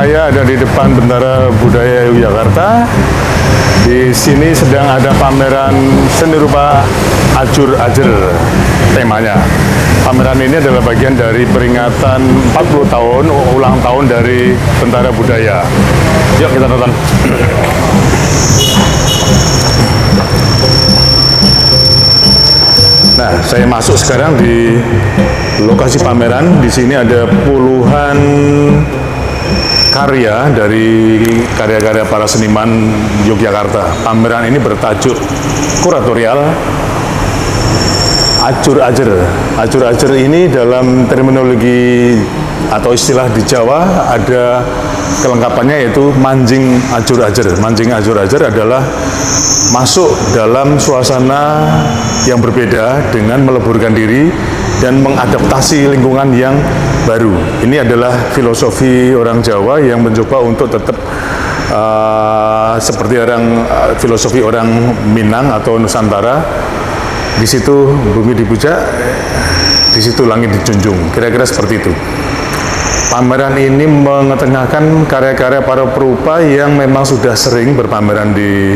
Saya ada di depan Bendara Budaya Yogyakarta. Di sini sedang ada pameran seni rupa Ajur-Ajer temanya. Pameran ini adalah bagian dari peringatan 40 tahun ulang tahun dari Bendara Budaya. Yuk kita nonton. Nah, saya masuk sekarang di lokasi pameran. Di sini ada puluhan karya dari karya-karya para seniman Yogyakarta. Pameran ini bertajuk kuratorial Ajur-Ajer. Ajur-Ajer ini dalam terminologi atau istilah di Jawa ada kelengkapannya, yaitu manjing Ajur-Ajer. Manjing Ajur-Ajer adalah masuk dalam suasana yang berbeda dengan meleburkan diri dan mengadaptasi lingkungan yang baru. Ini adalah filosofi orang Jawa yang mencoba untuk tetap seperti filosofi orang Minang atau Nusantara. Di situ bumi dipuja, di situ langit dijunjung. Kira-kira seperti itu. Pameran ini mengetengahkan karya-karya para perupa yang memang sudah sering berpameran di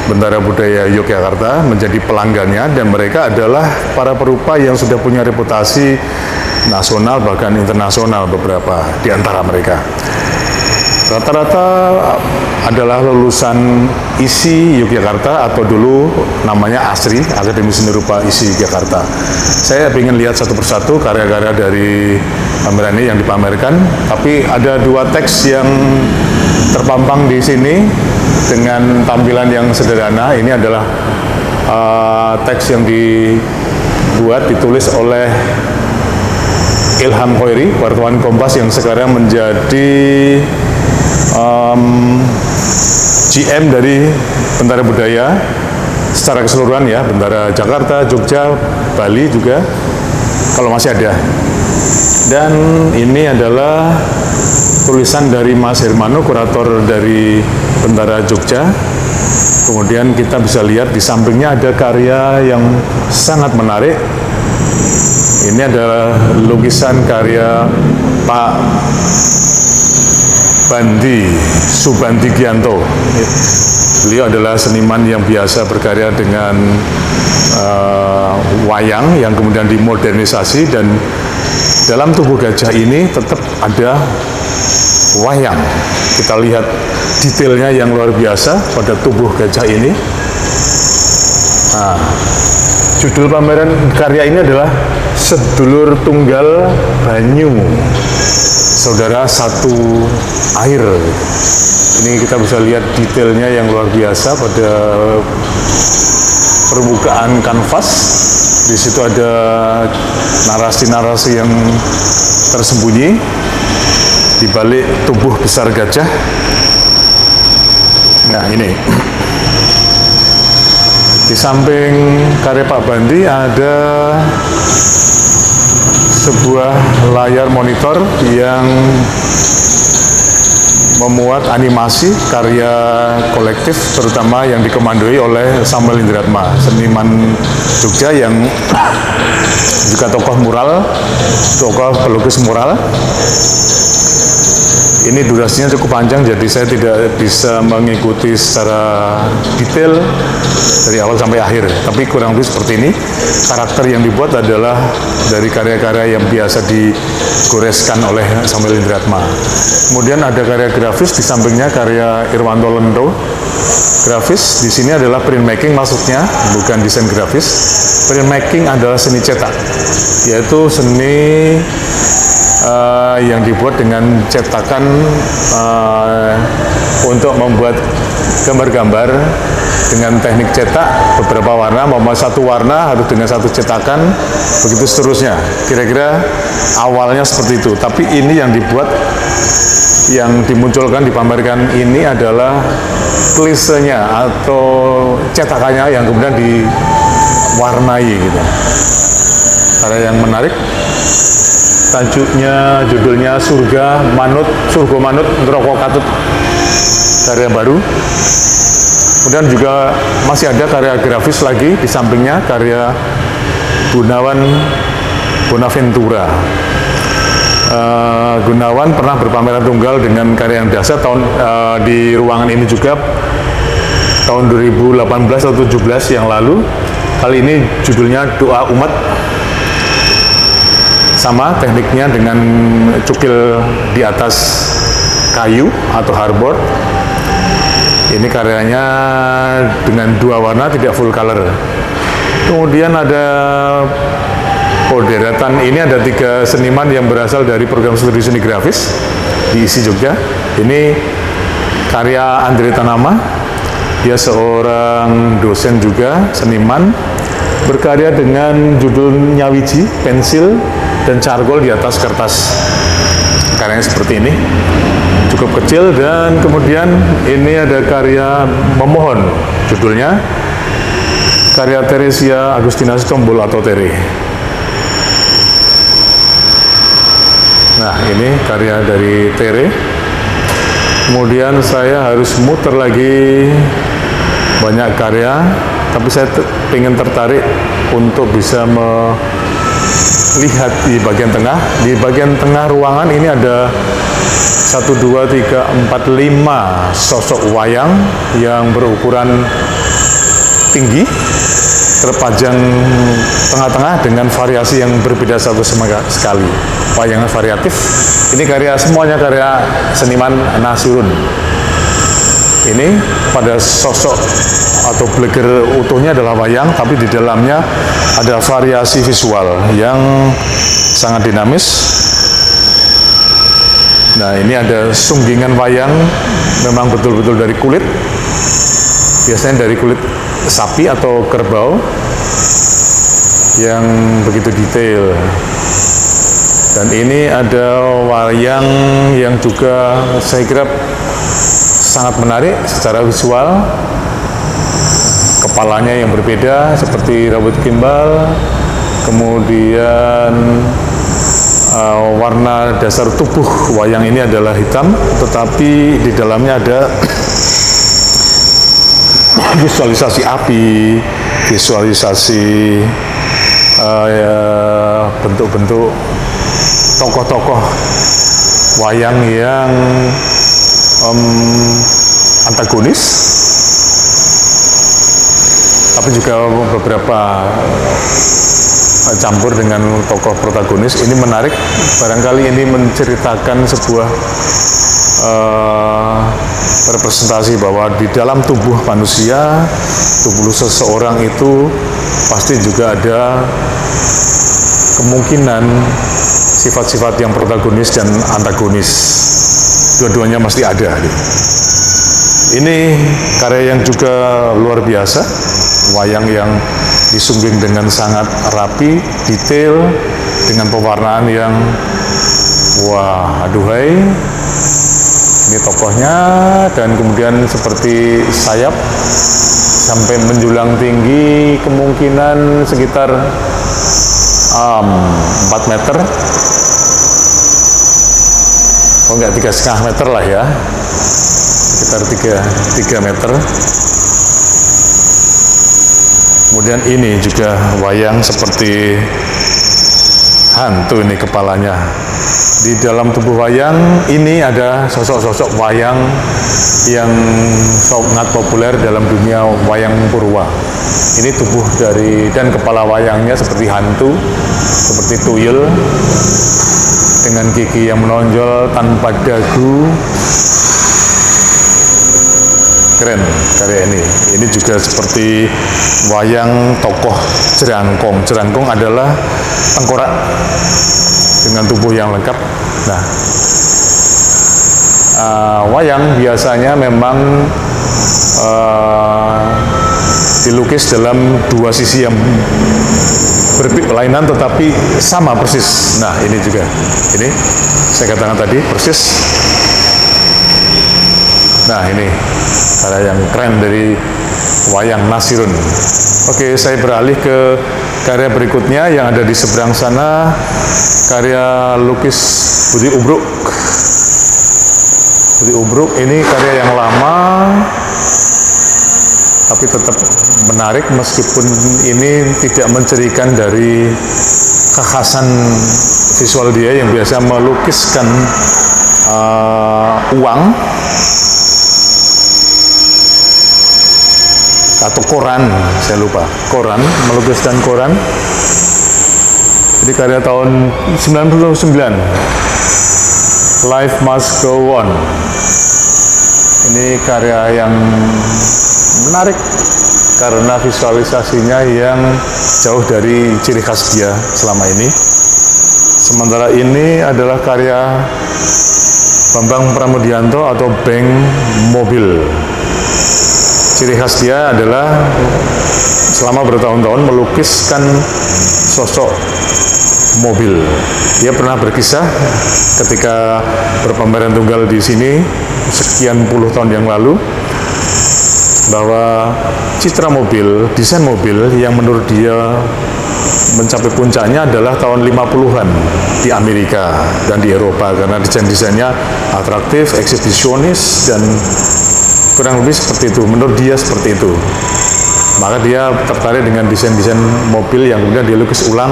Bendara Budaya Yogyakarta, menjadi pelanggannya, dan mereka adalah para perupa yang sudah punya reputasi nasional bahkan internasional, beberapa di antara mereka. Rata-rata adalah lulusan ISI Yogyakarta atau dulu namanya ASRI, Akademi Seni Rupa ISI Yogyakarta. Saya ingin lihat satu persatu karya-karya dari pameran ini yang dipamerkan, tapi ada dua teks yang terpampang di sini dengan tampilan yang sederhana. Ini adalah teks yang ditulis oleh Ilham Khoiri, wartawan Kompas yang sekarang menjadi GM dari Bendara Budaya secara keseluruhan ya, Bendara Jakarta, Jogja, Bali juga kalau masih ada. Dan ini adalah tulisan dari Mas Hermano, kurator dari Bendara Jogja. Kemudian kita bisa lihat di sampingnya ada karya yang sangat menarik. Ini adalah lukisan karya Pak Bandi Subantigianto. Beliau adalah seniman yang biasa berkarya dengan wayang yang kemudian dimodernisasi, dan dalam tubuh gajah ini tetap ada wayang. Kita lihat detailnya yang luar biasa pada tubuh gajah ini. Nah, judul pameran karya ini adalah Sedulur Tunggal Banyu, Saudara Satu Air. Ini kita bisa lihat detailnya yang luar biasa pada permukaan kanvas. Di situ ada narasi-narasi yang tersembunyi di balik tubuh besar gajah. Nah, ini di samping karya Pak Bandi ada sebuah layar monitor yang memuat animasi karya kolektif, terutama yang dikomandoi oleh Samuel Indratma, seniman Jogja yang juga tokoh mural, tokoh pelukis mural. Ini durasinya cukup panjang, jadi saya tidak bisa mengikuti secara detail dari awal sampai akhir. Tapi kurang lebih seperti ini. Karakter yang dibuat adalah dari karya-karya yang biasa digoreskan oleh Samuel Indratma. Kemudian ada karya grafis di sampingnya, karya Irwanto Lendo. Grafis di sini adalah printmaking, maksudnya bukan desain grafis. Printmaking adalah seni cetak, yaitu seni yang dibuat dengan cetakan untuk membuat gambar-gambar dengan teknik cetak beberapa warna, mau satu warna harus dengan satu cetakan, begitu seterusnya. Kira-kira awalnya seperti itu. Tapi ini yang dibuat, yang dimunculkan, dipamerkan ini adalah klisenya atau cetakannya yang kemudian diwarnai gitu. Karya yang menarik. Judulnya Surga Manut Ngeroko Katut, karya baru. Kemudian juga masih ada karya grafis lagi di sampingnya, karya Gunawan Bonaventura. Gunawan pernah berpameran tunggal dengan karya yang dahsyat di ruangan ini juga tahun 2018 atau 17 yang lalu. Kali ini judulnya Doa Umat. Sama tekniknya dengan cukil di atas kayu atau hardboard. Ini karyanya dengan 2 warna, tidak full color. Kemudian ada deretan ini, ada 3 seniman yang berasal dari program studi seni grafis di ISI Jogja. Ini karya Andre Tanama, dia seorang dosen juga, seniman, berkarya dengan judul Nyawiji, pensil dan charcoal di atas kertas. Karyanya seperti ini, cukup kecil. Dan kemudian ini ada karya Memohon, judulnya karya Teresia Agustina Sitombul atau Tere. Nah, ini karya dari Tere. Kemudian saya harus muter lagi banyak karya, tapi saya ingin tertarik untuk bisa melihat di bagian tengah. Di bagian tengah ruangan ini ada 1, 2, 3, 4, 5 sosok wayang yang berukuran tinggi, terpajang tengah-tengah dengan variasi yang berbeda satu sekali. Wayangnya variatif. Ini semuanya karya seniman Nasirun. Ini pada sosok atau bleger utuhnya adalah wayang, tapi di dalamnya ada variasi visual yang sangat dinamis. Nah, ini ada sunggingan wayang, memang betul-betul dari kulit, biasanya dari kulit sapi atau kerbau, yang begitu detail. Dan ini ada wayang yang juga saya kira sangat menarik secara visual. Kepalanya yang berbeda seperti rambut gimbal, kemudian warna dasar tubuh wayang ini adalah hitam, tetapi di dalamnya ada visualisasi api, visualisasi bentuk-bentuk tokoh-tokoh wayang yang antagonis, tapi juga beberapa campur dengan tokoh protagonis. Ini menarik, barangkali ini menceritakan sebuah representasi bahwa di dalam tubuh manusia, tubuh seseorang itu pasti juga ada kemungkinan sifat-sifat yang protagonis dan antagonis. Dua-duanya mesti ada. Ini karya yang juga luar biasa, wayang yang disungging dengan sangat rapi, detail, dengan pewarnaan yang wah, aduhai. Ini tokohnya, dan kemudian seperti sayap sampai menjulang tinggi, kemungkinan sekitar 4 meter, oh enggak, 3,5 meter lah ya, sekitar 3 meter. Kemudian ini juga wayang seperti hantu, ini kepalanya. Di dalam tubuh wayang ini ada sosok-sosok wayang yang sangat populer dalam dunia wayang purwa. Ini tubuh dan kepala wayangnya seperti hantu, seperti tuyul, dengan gigi yang menonjol tanpa dagu. Keren karya ini. Ini juga seperti wayang tokoh Jerangkong. Jerangkong adalah tengkorak dengan tubuh yang lengkap. Nah, wayang biasanya memang dilukis dalam 2 sisi yang berlainan tetapi sama persis. Nah, ini juga, ini saya katakan tadi persis. Nah, ini karya yang keren dari wayang Nasirun. Oke, saya beralih ke karya berikutnya yang ada di seberang sana, karya lukis Budi Ubruk. Budi Ubruk ini karya yang lama, tapi tetap menarik meskipun ini tidak mencirikan dari kekhasan visual dia yang biasa melukiskan uang atau koran, saya lupa, melukiskan koran. Jadi karya tahun 99, Life Must Go On. Ini karya yang menarik karena visualisasinya yang jauh dari ciri khas dia selama ini. Sementara ini adalah karya Bambang Pramudianto atau Bank Mobil. Ciri khas dia adalah selama bertahun-tahun melukiskan sosok mobil. Dia pernah berkisah ketika berpameran tunggal di sini sekian puluh tahun yang lalu, bahwa citra mobil, desain mobil yang menurut dia mencapai puncaknya adalah tahun 50-an di Amerika dan di Eropa, karena desain-desainnya atraktif, eksibisionis, dan kurang lebih seperti itu. Menurut dia seperti itu. Maka dia tertarik dengan desain-desain mobil yang kemudian dia lukis ulang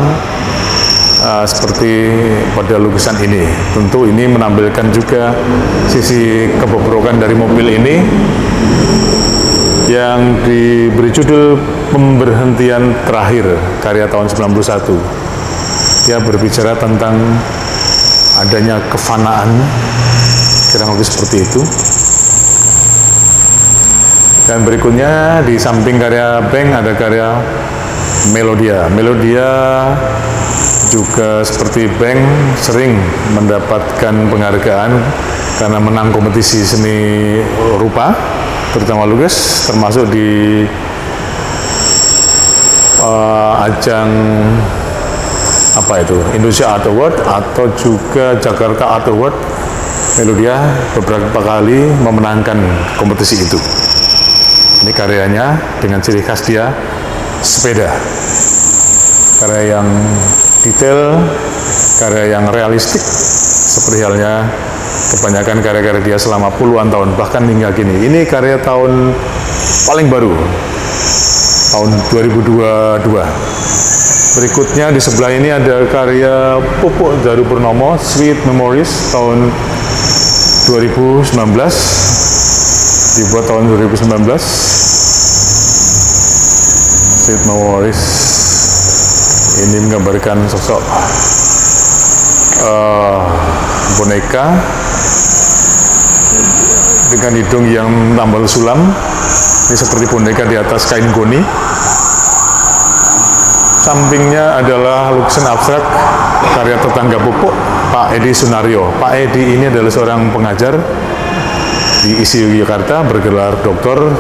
seperti pada lukisan ini. Tentu ini menampilkan juga sisi kebobrokan dari mobil ini yang diberi judul Pemberhentian Terakhir, karya tahun 91. Dia berbicara tentang adanya kefanaan, kurang lebih seperti itu. Dan berikutnya di samping karya Bank ada karya Melodia. Melodia juga seperti Bank sering mendapatkan penghargaan karena menang kompetisi seni rupa, terutama lukis, termasuk di ajang Indonesia Art Award atau juga Jakarta Art Award. Melodia beberapa kali memenangkan kompetisi itu. Ini karyanya dengan ciri khas dia, sepeda. Karya yang detail, karya yang realistik, seperti halnya kebanyakan karya-karya dia selama puluhan tahun, bahkan hingga kini. Ini karya tahun paling baru, tahun 2022. Berikutnya di sebelah ini ada karya Pupuk Daru Purnomo, Sweet Memories, tahun 2019, dibuat tahun 2019. Sweet Memories ini menggambarkan sosok boneka dengan hidung yang tambal sulam. Ini seperti boneka di atas kain goni. Sampingnya adalah lukisan abstrak karya tetangga Pupuk, Pak Edi Sunario. Pak Edi ini adalah seorang pengajar di ISI Yogyakarta, bergelar doktor,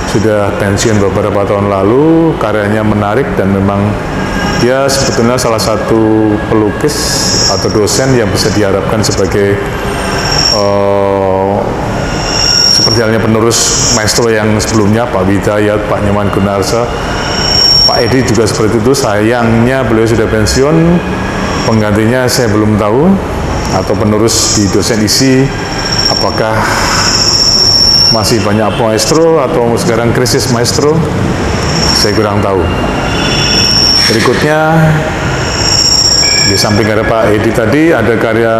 sudah pensiun beberapa tahun lalu. Karyanya menarik dan memang dia sebetulnya salah satu pelukis atau dosen yang bisa diharapkan sebagai seperti halnya penerus maestro yang sebelumnya, Pak Widayat, Pak Nyoman Gunarsa. Pak Edi juga seperti itu. Sayangnya beliau sudah pensiun, penggantinya saya belum tahu, atau penerus di dosen ISI apakah masih banyak maestro atau sekarang krisis maestro, saya kurang tahu. Berikutnya di samping karya Pak Edi tadi ada karya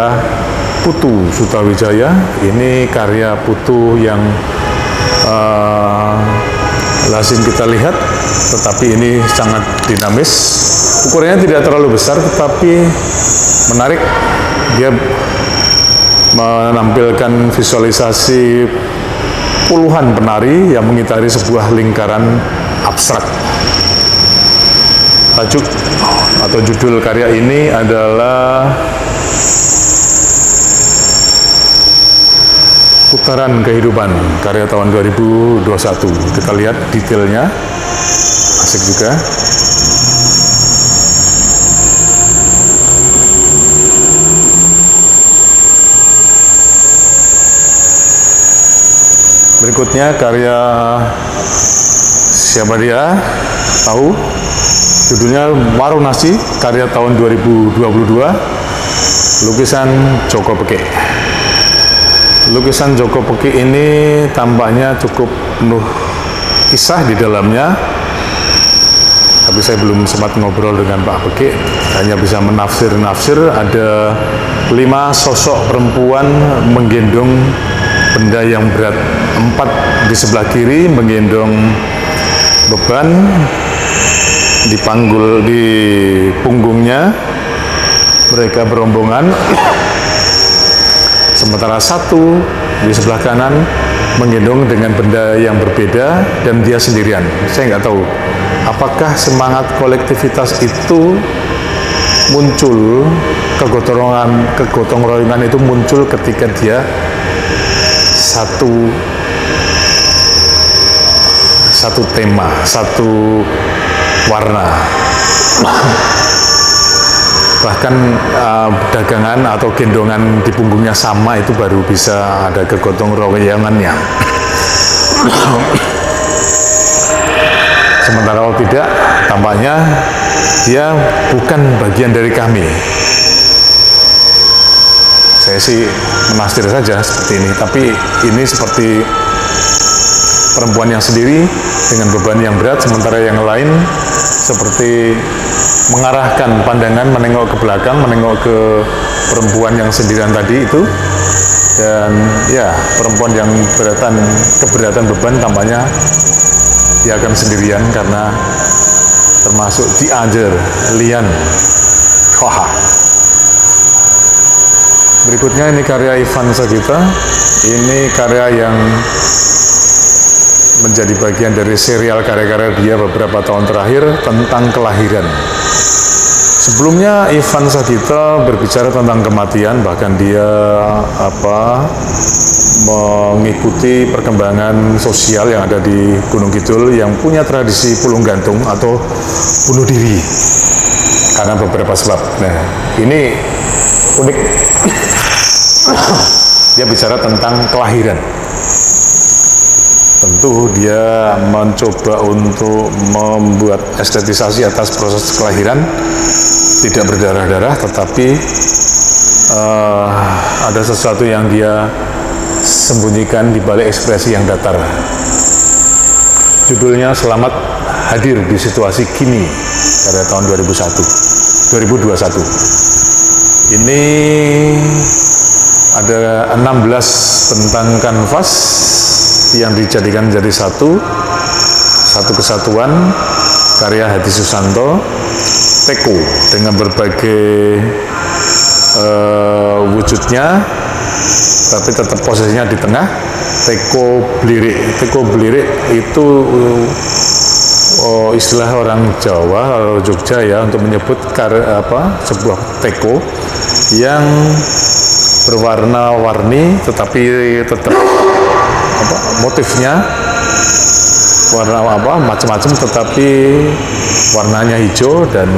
Putu Sutawijaya. Ini karya Putu yang lazim kita lihat, tetapi ini sangat dinamis. Ukurannya tidak terlalu besar, tetapi menarik. Dia menampilkan visualisasi puluhan penari yang mengitari sebuah lingkaran abstrak. Tajuk atau judul karya ini adalah Putaran Kehidupan, karya tahun 2021. Kita lihat detailnya, asik juga. Berikutnya karya siapa dia? Tahu? Judulnya Warung Nasi, karya tahun 2022. Lukisan Joko Peke. Lukisan Joko Peke ini tampaknya cukup penuh kisah di dalamnya. tapi saya belum sempat ngobrol dengan Pak Beke, hanya bisa menafsir-nafsir. Ada 5 sosok perempuan menggendong benda yang berat, 4 di sebelah kiri menggendong beban di punggungnya, mereka berombongan, sementara 1 di sebelah kanan menggendong dengan benda yang berbeda dan dia sendirian. Saya nggak tahu apakah semangat kolektivitas itu muncul, kegotong royongan itu muncul ketika dia satu tema, satu warna. Bahkan dagangan atau gendongan di punggungnya sama, itu baru bisa ada kegotong royongannya. Sementara kalau tidak, tampaknya dia bukan bagian dari kami. Saya sih menafsir saja seperti ini, tapi ini seperti perempuan yang sendiri dengan beban yang berat, sementara yang lain seperti mengarahkan pandangan, menengok ke belakang, menengok ke perempuan yang sendirian tadi itu. Dan ya, perempuan yang keberatan beban tampaknya dia akan sendirian karena termasuk the other, Lian. Wah. Berikutnya ini karya Ivan Sagita. Ini karya yang menjadi bagian dari serial karya-karya dia beberapa tahun terakhir tentang kelahiran. Sebelumnya Ivan Sagita berbicara tentang kematian, bahkan dia mengikuti perkembangan sosial yang ada di Gunung Kidul yang punya tradisi pulung gantung atau bunuh diri karena beberapa sebab. Nah, ini unik. Dia bicara tentang kelahiran. Tentu dia mencoba untuk membuat estetisasi atas proses kelahiran, tidak berdarah-darah, tetapi ada sesuatu yang dia sembunyikan di balik ekspresi yang datar. Judulnya Selamat Hadir di Situasi Kini, pada tahun 2021. Ini ada 16 bentang kanvas yang dijadikan jadi satu kesatuan, karya Hadi Susanto, teko dengan berbagai wujudnya, tapi tetap posisinya di tengah. Teko blirik itu istilah orang Jawa atau Jogja ya untuk menyebut sebuah teko yang berwarna-warni, tetapi tetap motifnya warna macam-macam, tetapi warnanya hijau. Dan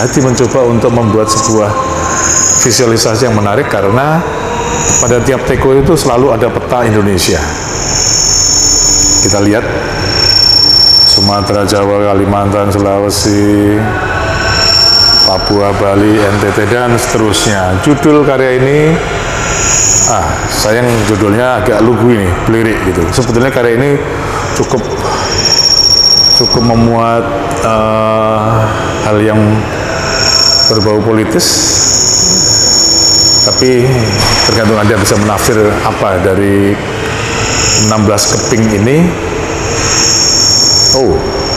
Hadi mencoba untuk membuat sebuah visualisasi yang menarik karena pada tiap teko itu selalu ada peta Indonesia. Kita lihat Sumatera, Jawa, Kalimantan, Sulawesi, Papua, Bali, NTT, dan seterusnya. Judul karya ini, sayang judulnya agak lugu ini, Blirik gitu. Sebetulnya karya ini cukup memuat hal yang berbau politis, tapi tergantung Anda bisa menafsir apa dari 16 keping ini.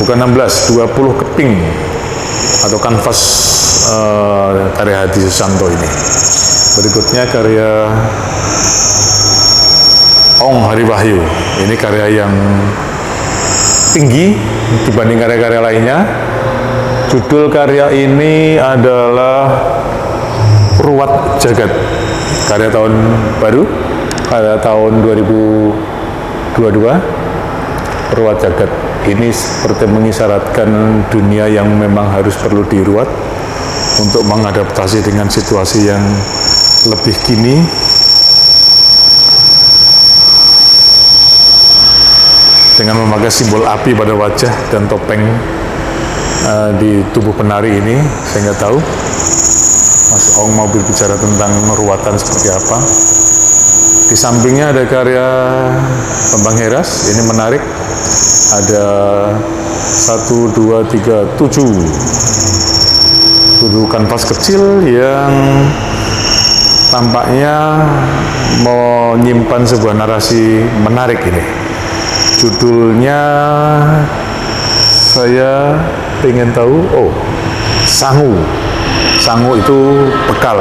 Bukan 16, 20 keping atau kanvas karya Hadi Susanto ini. Berikutnya karya Ong Hari Wahyu. Ini karya yang tinggi dibanding karya-karya lainnya. Judul karya ini adalah Ruwat Jagat, karya tahun baru, pada tahun 2022. Ruwat Jagat ini seperti mengisyaratkan dunia yang memang harus perlu diruat untuk mengadaptasi dengan situasi yang lebih kini. Dengan memakai simbol api pada wajah dan topeng di tubuh penari ini, saya nggak tahu Mas Ong mau berbicara tentang ruwatan seperti apa. Di sampingnya ada karya Bambang Heras, ini menarik. Ada 1, 2, 3, 7 kanvas kecil yang tampaknya menyimpan sebuah narasi menarik ini. Judulnya saya ingin tahu, sangu. Sangu itu bekal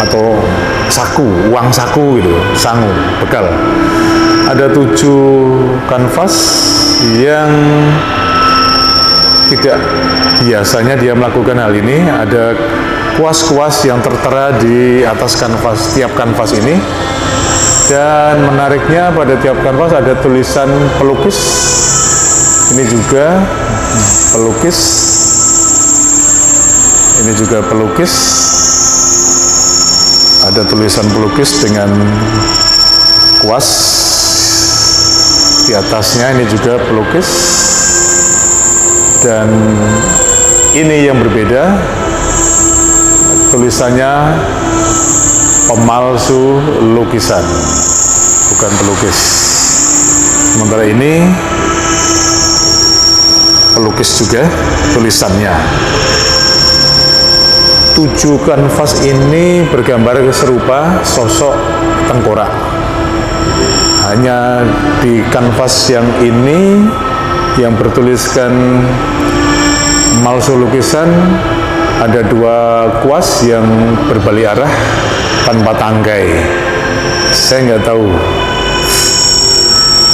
atau saku, uang saku gitu, sangu, bekal. Ada 7 kanvas yang tidak biasanya dia melakukan hal ini. Ada kuas-kuas yang tertera di atas kanvas, tiap kanvas ini. Dan menariknya pada tiap kanvas ada tulisan pelukis. Ini juga pelukis. Ini juga pelukis. Ada tulisan pelukis dengan kuas. Di atasnya ini juga pelukis. Dan ini yang berbeda, tulisannya pemalsu lukisan, bukan pelukis. Sementara ini pelukis juga tulisannya. 7 kanvas ini bergambar serupa sosok tengkorak. Hanya di kanvas yang ini yang bertuliskan malsu lukisan ada 2 kuas yang berbalik arah tanpa tangkai. Saya nggak tahu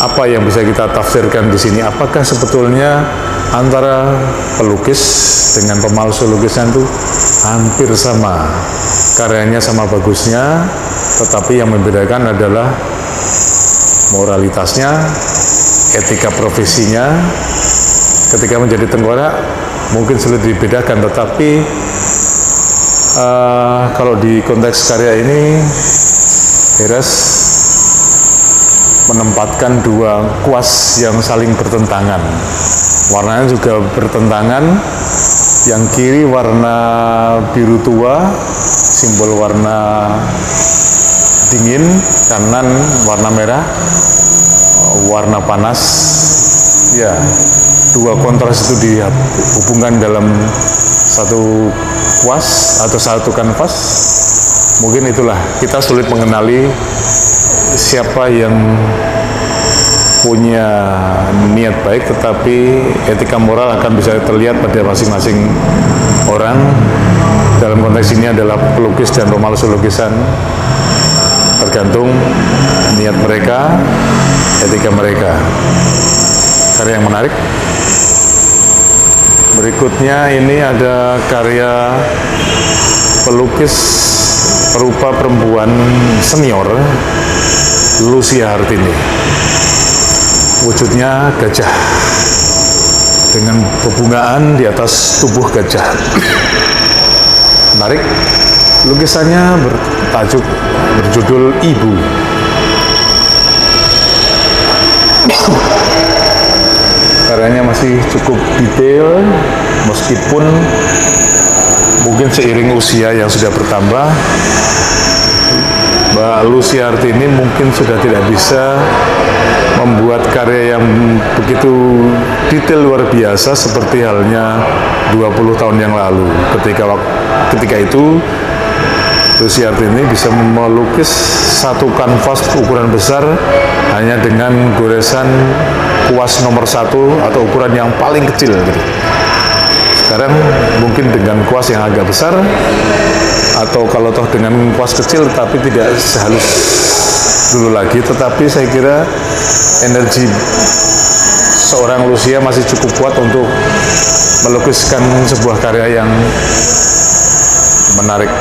apa yang bisa kita tafsirkan di sini. Apakah sebetulnya antara pelukis dengan pemalsu lukisan itu hampir sama, karyanya sama bagusnya, tetapi yang membedakan adalah moralitasnya, etika profesinya. Ketika menjadi tengkorak mungkin sulit dibedakan, tetapi kalau di konteks karya ini Heras menempatkan 2 kuas yang saling bertentangan, warnanya juga bertentangan. Yang kiri warna biru tua, simbol warna dingin, kanan warna merah, warna panas. Ya, 2 kontras itu dihubungkan dalam satu kuas atau satu kanvas. Mungkin itulah, kita sulit mengenali siapa yang punya niat baik, tetapi etika moral akan bisa terlihat pada masing-masing orang. Dalam konteks ini adalah pelukis dan pemalsu lukisan, tergantung niat mereka, etika mereka. Karya yang menarik. Berikutnya ini ada karya pelukis perupa perempuan senior, Lucia Hartini. Wujudnya gajah dengan bebungaan di atas tubuh gajah. Menarik. Lukisannya berjudul Ibu. Karyanya masih cukup detail, meskipun mungkin seiring usia yang sudah bertambah, Mbak Lucia Hartini mungkin sudah tidak bisa membuat karya yang begitu detail luar biasa seperti halnya 20 tahun yang lalu. Ketika itu Lucia Hartini bisa melukis satu kanvas ukuran besar hanya dengan goresan kuas nomor 1 atau ukuran yang paling kecil gitu. Sekarang mungkin dengan kuas yang agak besar, atau kalau toh dengan kuas kecil tapi tidak sehalus dulu lagi. Tetapi saya kira energi seorang Lucia masih cukup kuat untuk melukiskan sebuah karya yang menarik.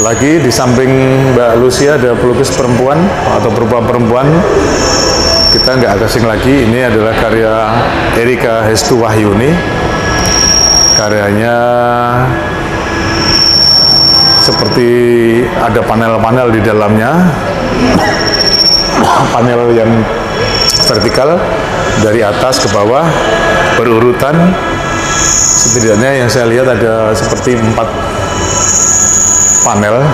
Lagi di samping Mbak Lucia ada pelukis perempuan atau berupa perempuan. Kita nggak asing lagi, ini adalah karya Erika Hestu Wahyuni. Karyanya seperti ada panel-panel di dalamnya, panel yang vertikal dari atas ke bawah berurutan. Setidaknya yang saya lihat ada seperti 4 panel.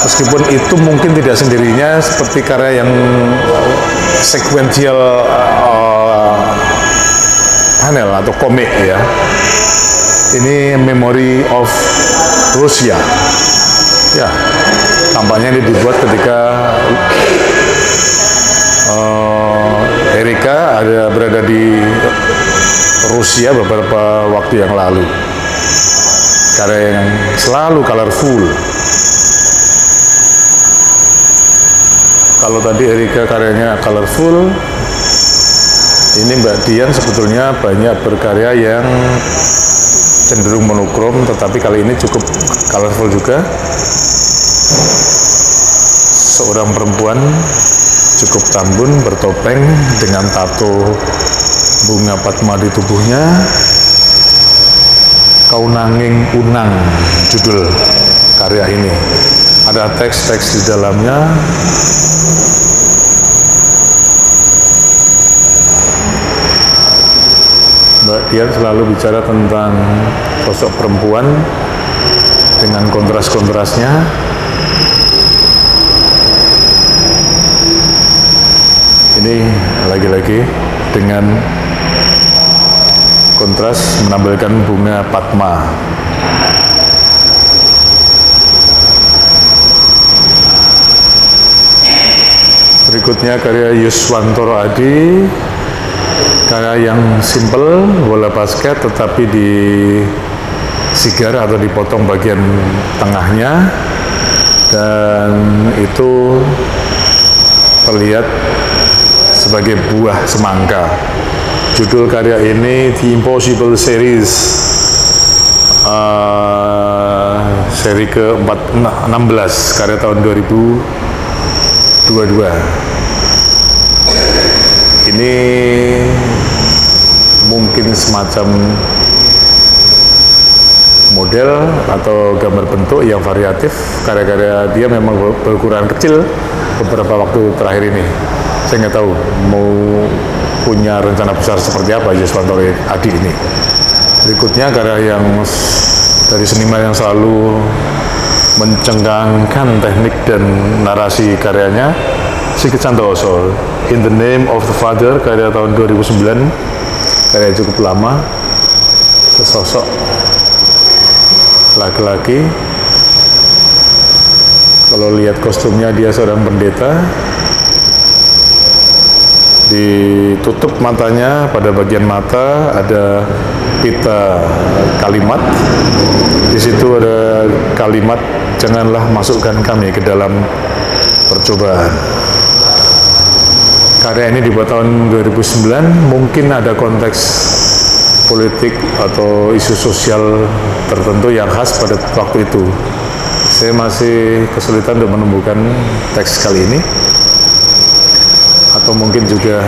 Meskipun itu mungkin tidak sendirinya seperti karya yang sequential panel atau komik ya. Ini Memory of Russia. Ya, tampaknya ini dibuat ketika Erika berada di Rusia beberapa waktu yang lalu. Karya yang selalu colorful. Kalau tadi Erika karyanya colorful, ini Mbak Dian sebetulnya banyak berkarya yang cenderung monokrom, tetapi kali ini cukup colorful juga. Seorang perempuan cukup tambun, bertopeng dengan tato bunga Padma di tubuhnya. Kau Nanging Unang judul karya ini. Ada teks-teks di dalamnya. Mbak Dian selalu bicara tentang sosok perempuan dengan kontras-kontrasnya. Ini lagi-lagi dengan kontras menampilkan bunga Padma. Berikutnya karya Yuswantoro Adi, karya yang simple, bola basket tetapi di sigar atau dipotong bagian tengahnya, dan itu terlihat sebagai buah semangka. Judul karya ini The Impossible Series, seri ke-16, karya tahun 2022. Ini mungkin semacam model atau gambar bentuk yang variatif. Karya-karya dia memang berukuran kecil beberapa waktu terakhir ini. Saya nggak tahu mau punya rencana besar seperti apa Yuswantoro Adi ini. Berikutnya karya yang dari seniman yang selalu mencengangkan teknik dan narasi karyanya, Sigit Santoso, In the Name of the Father, karya tahun 2009, karya cukup lama. Sesosok laki-laki, kalau lihat kostumnya dia seorang pendeta, ditutup matanya, pada bagian mata ada pita kalimat. Di situ ada kalimat, janganlah masukkan kami ke dalam percobaan. Karya ini dibuat tahun 2009, mungkin ada konteks politik atau isu sosial tertentu yang khas pada waktu itu. Saya masih kesulitan untuk menemukan teks kali ini. Atau mungkin juga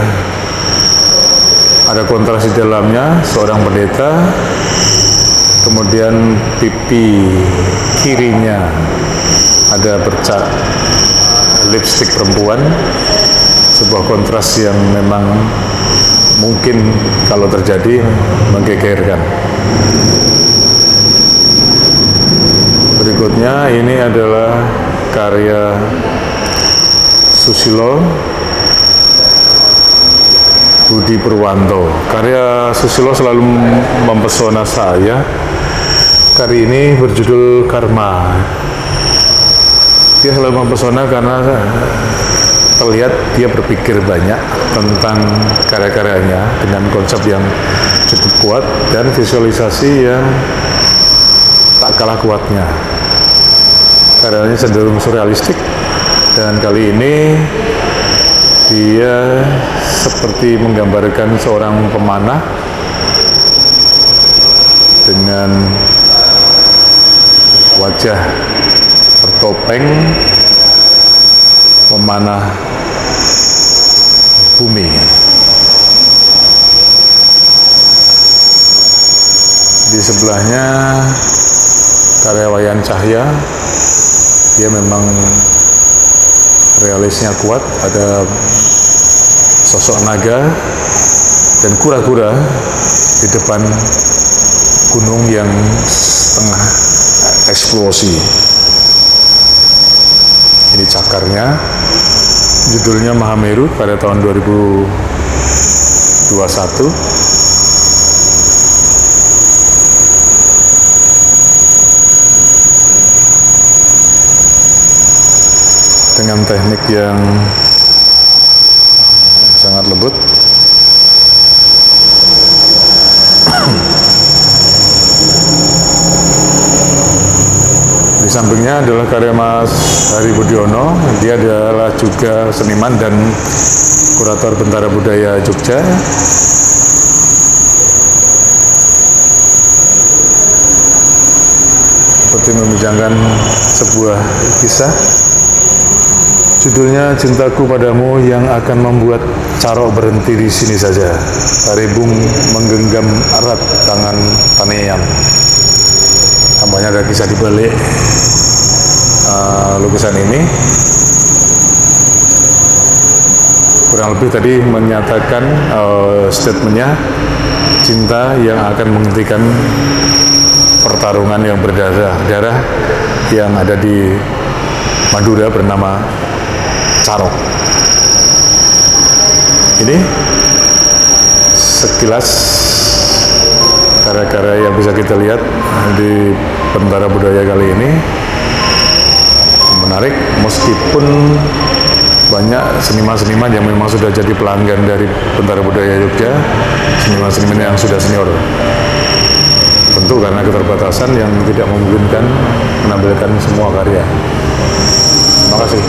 ada kontras di dalamnya, seorang pendeta, kemudian pipi kirinya ada bercak lipstik perempuan, sebuah kontras yang memang mungkin kalau terjadi menggegerkan. Berikutnya ini adalah karya Susilo Budi Purwanto. Karya Susilo selalu mempesona saya. Karya ini berjudul Karma. Dia selalu mempesona karena terlihat dia berpikir banyak tentang karya-karyanya dengan konsep yang cukup kuat dan visualisasi yang tak kalah kuatnya. Karyanya cenderung surrealistik, dan kali ini dia seperti menggambarkan seorang pemanah dengan wajah bertopeng memanah bumi. Di sebelahnya karya Wayan Cahya, dia memang realisnya kuat, ada sosok naga dan kura-kura di depan gunung yang setengah eksplosi. Ini cakarnya, Judulnya Mahameru pada tahun 2021. Dengan teknik yang sangat lembut. Di sampingnya adalah karya Mas Hari Budiono. Dia adalah juga seniman dan kurator Bentara Budaya Jogja. Seperti membincangkan sebuah kisah. Judulnya Cintaku Padamu yang akan membuat Carok berhenti di sini saja. Paribung menggenggam erat tangan Paneyan. Tampaknya ada kisah di balik lukisan ini. Kurang lebih tadi menyatakan statementnya, cinta yang akan menghentikan pertarungan yang berdarah-darah yang ada di Madura bernama Carok. Ini sekilas karya-karya yang bisa kita lihat di Bentara Budaya kali ini. Menarik, meskipun banyak seniman-seniman yang memang sudah jadi pelanggan dari Bentara Budaya Jogja, seniman-seniman yang sudah senior. Tentu karena keterbatasan yang tidak memungkinkan menampilkan semua karya. Terima kasih.